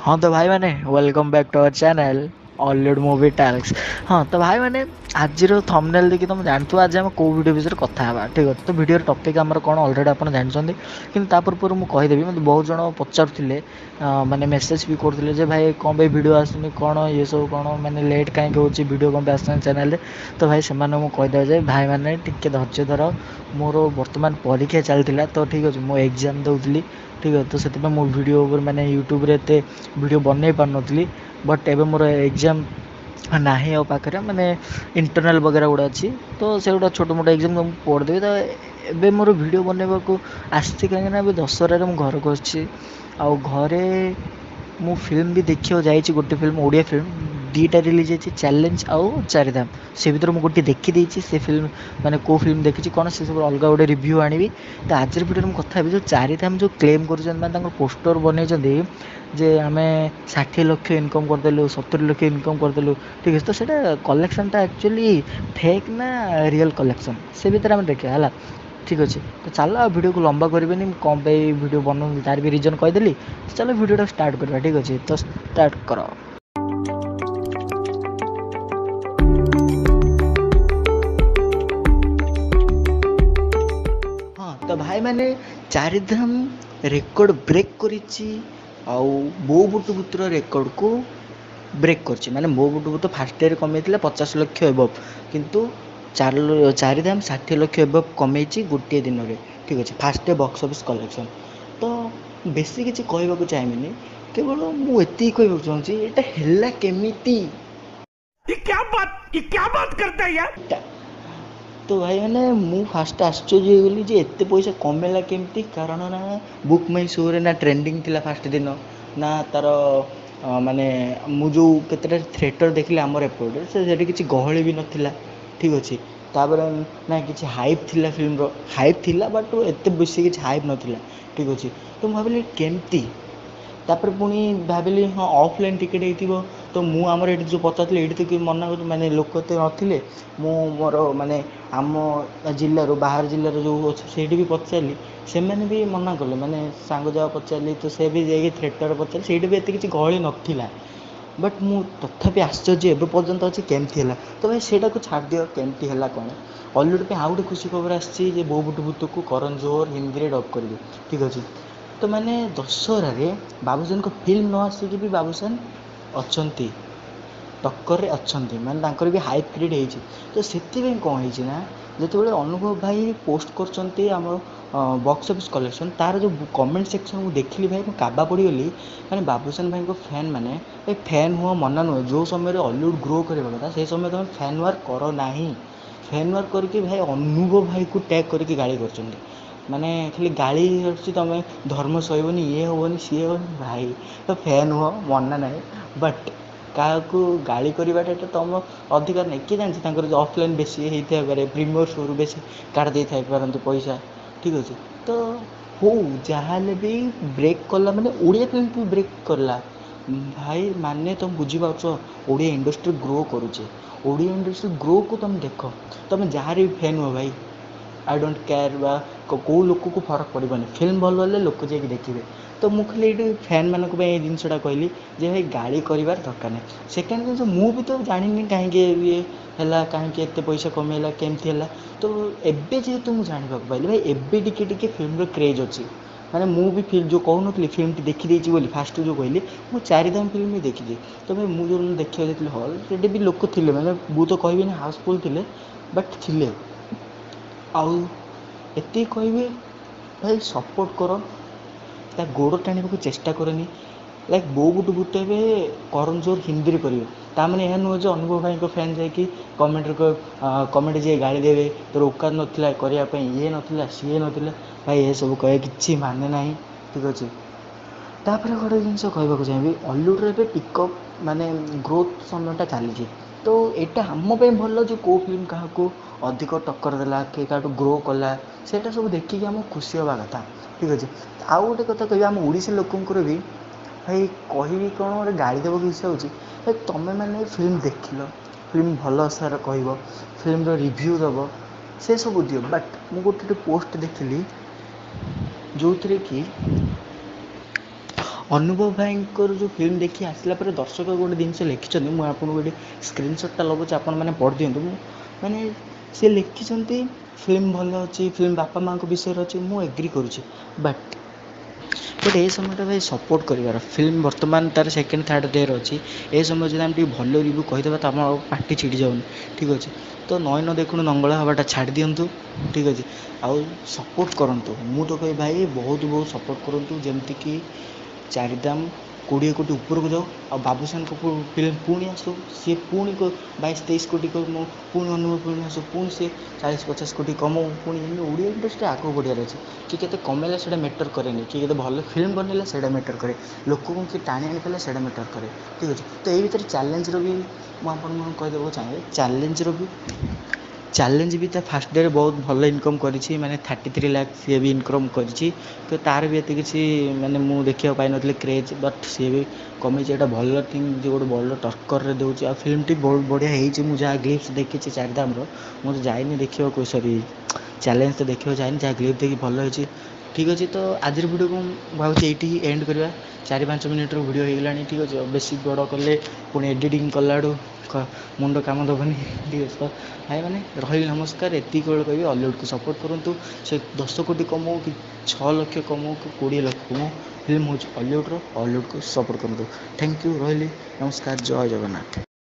हाँ तो भाई मैंने welcome back to our channel Hollywood movie tales. हाँ तो भाई मैंने आज थंबनेल देखि तुम जानथु आज आम कौ भिडियो विषय कथा हेबा ठीक अच्छे। तो भिडियो टॉपिक आमर कौन ऑलरेडी आप जानते कि पूर्व मुझे कहीदेवी मतलब बहुत जन पचारे माने मेसेज भी करते भाई कौन भाई भिड आसुनी कौन ये सब कौन मैंने लेट कहीं हो भिड कौन आसान चैनल। तो भाई से कहीदे जाए भाई मैंने टिके धैर्य धर मोर बर्तमान परीक्षा चलता तो ठीक अच्छे मो एग्जाम दूसरी ठीक है। तो से भिडियो मैंने यूट्यूब रे एते वीडियो बनई पार नी बट एवं मोर एग्जाम ना आ पाखे मैंने इंटरनाल वगैरह गुड़ा अच्छी तो से गुड़ा छोट मोट एग्जाम तो पढ़देवी। तो एबे मोर वीडियो बनवा को आसी कहीं दशहर में घर को आसी घरे मु फिल्म भी देखा जाइए गोटे फिल्म ओडिया फिल्म दीटा रिलीज होती चैलेंज आउ चारिधाम से भर मुझे गोटे देखी से फिल्म माने को फिल्म देखी कौन से सब अलग गोटे रिव्यू आनी। तो आज भिडियो में कथा जो चारिधाम जो क्लेम कर पोस्टर बनई जे आम 60 लाख इनकम करदेलु 70 लाख इनकम करदेलु ठीक है। तो ସେଇଟା कलेक्शनटा एक्चुअली फेक ना रियल कलेक्शन से भर आम देखा है ठीक अच्छे। तो चलो वीडियो को लंबा करें कौन पे वीडियो बनाऊँ तार भी रिजन कहीदेली। तो चलो वीडियोटा स्टार्ट करवा ठीक अच्छे। तो स्टार्ट कर। हाँ तो भाई मैंने चारिधाम रेकर्ड ब्रेक करिछि आउ बो बुटु पुत्र रेकर्ड को ब्रेक करछि माने बो बुटु पुत्र फास्ट ईयर कमे 50 लाख एबव किंतु चारिधाम 60 लाख एबव कमे गोटे दिन में ठीक अच्छे fast day box office collection. तो बेसी किसी कहवाक चाहिए केवल मुझे कहवाक चाहूँगी एटा हेला केमिति ये क्या बात करता है यार। तो भाई मैंने मु फास्ट आश्चर्य होगली जे एते पैसा कमेला केमती कारण ना बुक माई शो रे ना ट्रेंडिंग थिला फास्ट दिन ना तार माने मु जो केतेटा थिएटर देखिले आमर एपटे से किसी गहली भी नथिला ठीक अच्छे। तापर ना किसी हाइप थिला फिल्म रो हाइप थिला बट एते बेसी किसी हाइप नथिला ठीक अच्छे। तो मुझे भाविली केमती तापर पुणी भाविली हाँ ऑफलाइन टिकेट होइथिबो। तो मु आमर एठी जो पचारथि एठी तो कि मना माने लोक तो नथिले मु मोर माने आम जिल्लारू बाहर जिल्लार जो अच्छे से भी पचारि से भी मना कले माने सांग जावा पचारि तो से भी जाइए थिएटर पचारि से भी एत किसी गहली नथिला बट मु तथापि आश्चर्य एवं पर्यंत अच्छे केमती है। तो भाई सेटा को छाड़ दियो केमती है कौन हॉलीवुड पे आउ गोटे खुशी खबर आसी बो बुटु भूत को करण जोहर हिंदी में डब करेंगे ठीक अच्छे। तो मैंने दशहरा बाबूजान को फिल्म न आसिक भी बाबूजान अच्छी टक्कर अच्छी माने भी हाइप क्रिएट हो। तो से कौन होना जो अनुभव भाई पोस्ट कर बॉक्स ऑफिस कलेक्शन तार जो कमेंट सेक्शन मुझे देखिली भाई मुझे काबा पड़गली मैंने बाबूसान भाई को फैन मैंने भाई फैन हुआ मना नुहे जो समय हॉलीवुड ग्रो करवा कथा से समय तुम फैन वार कर ना फैन वार करके भाई अनुभव भाई को टैग करके गाड़ी कर माने खाली गाड़ी तुम धर्म सहबनी ये हेनी सी हेनी भाई तो फैन हुआ मना ना बट क्या गाड़ी करवाटा तो तुम अधिकार नहीं किए जानते जो ऑफलाइन बेसी होता है प्रीमियर शो रु बेसी काट दे था पारती पैसा ठीक अच्छे। तो हो जहाँ भी ब्रेक कला माने ओडिया फिल्म भी ब्रेक कला भाई माने तुम बुझीपार ओडिया इंडस्ट्री ग्रो करुचे ओडिया इंडस्ट्री ग्रो को तुम देख तुम जार भी फैन हो भाई आई डोंट केयर बा कौ लोक को फरक पड़ोनी फिल्म भल हेल्ले लोक जाकि देखिए। तो मुझे ये फैन मान जिनसा कहली जे भाई गाड़ी कर दरकार नहीं। सेकेंड जिन मुझे तो जानी कहीं ये है कहीं एत पैसा कमेला केमती है। तो एबे जेहेतु मुझे जानवाक पाइली भाई एबे टिके फिल्म क्रेज अच्छी माने मु भी फिल्म जो कहूनी फिल्म टी देखी फास्ट जो कहली मुझे चारिधाम फिल्म भी देखी। तो भाई मुझे जो देखा जाती हल से भी लोक थे मैंने मुझे तो कहबी हाउसफुल थे बट थे आउ एति कहबी भाई सपोर्ट कर ता गोड़ टाणिबा चेष्टा करनी लाइक बो बुटु भूत करण जोर हिंदी कर ताने यह नुहे जो अनुभव भाई फैन जाकि कमेंट कमेंट जी गाड़ी देवे तोर औकात नाला करने ये नाला सी नाला भाई ये सब कह कि माने ना ठीक अच्छे। तापर गोटे जिनस कहवाक चाहिए हॉलीवुड रे पिकअप माने ग्रोथ समयटा चली तो यहाँ आम भल जो कौ फिल्म क्या अधिक टक्कर देला कि क्या ग्रो कला सेटा सब देखिए आम खुशी हवा कथा ठीक अच्छे। आउ गोटे कथा कह आम ओडिशा लोकंर भी भाई कहबी कौन गोटे गाड़ी देवाक इच्छा हो भाई तुम्हें मैंने फिल्म देख लो फिल्म भल सार कह फिल्म रिव्यू दब से सब दियो बट मुझे गोटे पोस्ट देखी जो थी कि ଅନୁଭବ ଭାଇଙ୍କର ଯେଉଁ ଫିଲ୍ମ ଦେଖି ଆସିଲା ପରେ ଦର୍ଶକ ଗୋଟେ ଜିନିଷ ଲେଖିଛନ୍ତି, ମୁଁ ଆପଣଙ୍କୁ ଗୋଟେ ସ୍କ୍ରିନଶଟ୍ଟା ଲଗାଉଛି, ଆପଣମାନେ ପଢ଼ିଦିଅନ୍ତୁ। ମୁଁ ମାନେ ସେ ଲେଖିଛନ୍ତି ଫିଲ୍ମ ଭଲ ଅଛି, ଫିଲ୍ମ ବାପା ମାଆଙ୍କ ବିଷୟରେ ଅଛି, ମୁଁ ଏଗ୍ରି କରୁଛି। ବଟ୍ ଏ ସମୟଟା ଭାଇ ସପୋର୍ଟ କରିବାର ଫିଲ୍ମ ବର୍ତ୍ତମାନ ତା'ର ସେକେଣ୍ଡ ଥାର୍ଡ଼ ଡେରେ ଅଛି। ଏ ସମୟ ଯଦି ଆମେ ଟିକେ ଭଲ ରିଭ୍ୟୁ କହିଦେବା ତ ଆମ ଆଉ ପାଟି ଛିଡ଼ି ଯାଉନି, ଠିକ୍ ଅଛି। ତ ନଈ ନ ଦେଖୁଣୁ ନଙ୍ଗଳା ହେବାଟା ଛାଡ଼ି ଦିଅନ୍ତୁ, ଠିକ୍ ଅଛି। ଆଉ ସପୋର୍ଟ କରନ୍ତୁ, ମୁଁ ତ କହିବି ଭାଇ ବହୁତ ସପୋର୍ଟ କରନ୍ତୁ, ଯେମିତିକି ଚାରିଦାମ 20 କୋଟି ଉପରକୁ ଯାଉ, ଆଉ ବାବୁସାନଙ୍କ ଫିଲ୍ମ ପୁଣି ଆସୁ, ସିଏ ପୁଣି 22-23 କୋଟି କମଉ, ପୁଣି ଅନୁଭବ ପୁଣି ଆସୁ, ପୁଣି ସିଏ 40-50 କୋଟି କମଉ, ପୁଣି ଏମିତି ଓଡ଼ିଆ ଇଣ୍ଡଷ୍ଟ୍ରି ଆଗକୁ ବଢ଼ିବାର ଅଛି। କିଏ କେତେ କମେଇଲା ସେଇଟା ମ୍ୟାଟର୍ କରେନି, କିଏ କେତେ ଭଲ ଫିଲ୍ମ ବନେଇଲା ସେଇଟା ମ୍ୟାଟର୍ କରେ, ଲୋକଙ୍କୁ କିଏ ଟାଣି ଆଣିପାରିଲା ସେଇଟା ମ୍ୟାଟର୍ କରେ, ଠିକ୍ ଅଛି। ତ ଏଇ ଭିତରେ ଚ୍ୟାଲେଞ୍ଜର ବି ମୁଁ ଆପଣଙ୍କୁ କହିଦେବାକୁ ଚାହିଁବି, ଚ୍ୟାଲେଞ୍ଜ ବି ତା ଫାର୍ଷ୍ଟ ଡେରେ ବହୁତ ଭଲ ଇନକମ୍ କରିଛି, ମାନେ 33 ଲାખ ସିଏ ବି ଇନକମ୍ କରିଛି। ତ ତା'ର ବି ଏତେ କିଛି ମାନେ ମୁଁ ଦେଖିବାକୁ ପାଇନଥିଲି କ୍ରେଜ୍, ବଟ୍ ସିଏ ବି କମେଇଛି। ଏଇଟା ଭଲ ଥିଙ୍ଗ ଯେ ଗୋଟେ ଭଲ ଟକ୍କରରେ ଦେଉଛି, ଆଉ ଫିଲ୍ମଟି ବହୁତ ବଢ଼ିଆ ହେଇଛି। ମୁଁ ଯାହା ଗ୍ଲିପ୍ସ ଦେଖିଛି ଚାରିଦାମର, ମୁଁ ତ ଯାଇନି ଦେଖିବାକୁ, ସରି ଚ୍ୟାଲେଞ୍ଜ ତ ଦେଖିବାକୁ ଯାଇନି, ଯାହା ଗ୍ଲିପ୍ ଦେଖି ଭଲ ହେଇଛି, ଠିକ୍ ଅଛି। ତ ଆଜିର ଭିଡ଼ିଓକୁ ମୁଁ ଭାବୁଛି ଏଇଠି ଏଣ୍ଡ କରିବା, 4-5 ମିନିଟ୍ର ଭିଡ଼ିଓ ହେଇଗଲାଣି, ଠିକ୍ ଅଛି। ବେଶୀ ବଡ଼ କଲେ ପୁଣି ଏଡ଼ିଟିଂ କଲାଠୁ ମୁଣ୍ଡ କାମ ଦେବନି, ଠିକ୍ ଅଛି। ତ ଭାଇମାନେ ରହିଲି, ନମସ୍କାର। ଏତିକି ବେଳେ କହିବି ଅଲିଉଡ଼କୁ ସପୋର୍ଟ କରନ୍ତୁ, ସେ 10 କୋଟି କମଉ କି 6 ଲକ୍ଷ କମଉ କି 20 ଲକ୍ଷ କମଉ, ଫିଲ୍ମ ହେଉଛି ଅଲିଉଡ଼ର, ଅଲିଉଡ଼କୁ ସପୋର୍ଟ କରନ୍ତୁ। ଥ୍ୟାଙ୍କ ୟୁ, ରହିଲି, ନମସ୍କାର, ଜୟ ଜଗନ୍ନାଥ।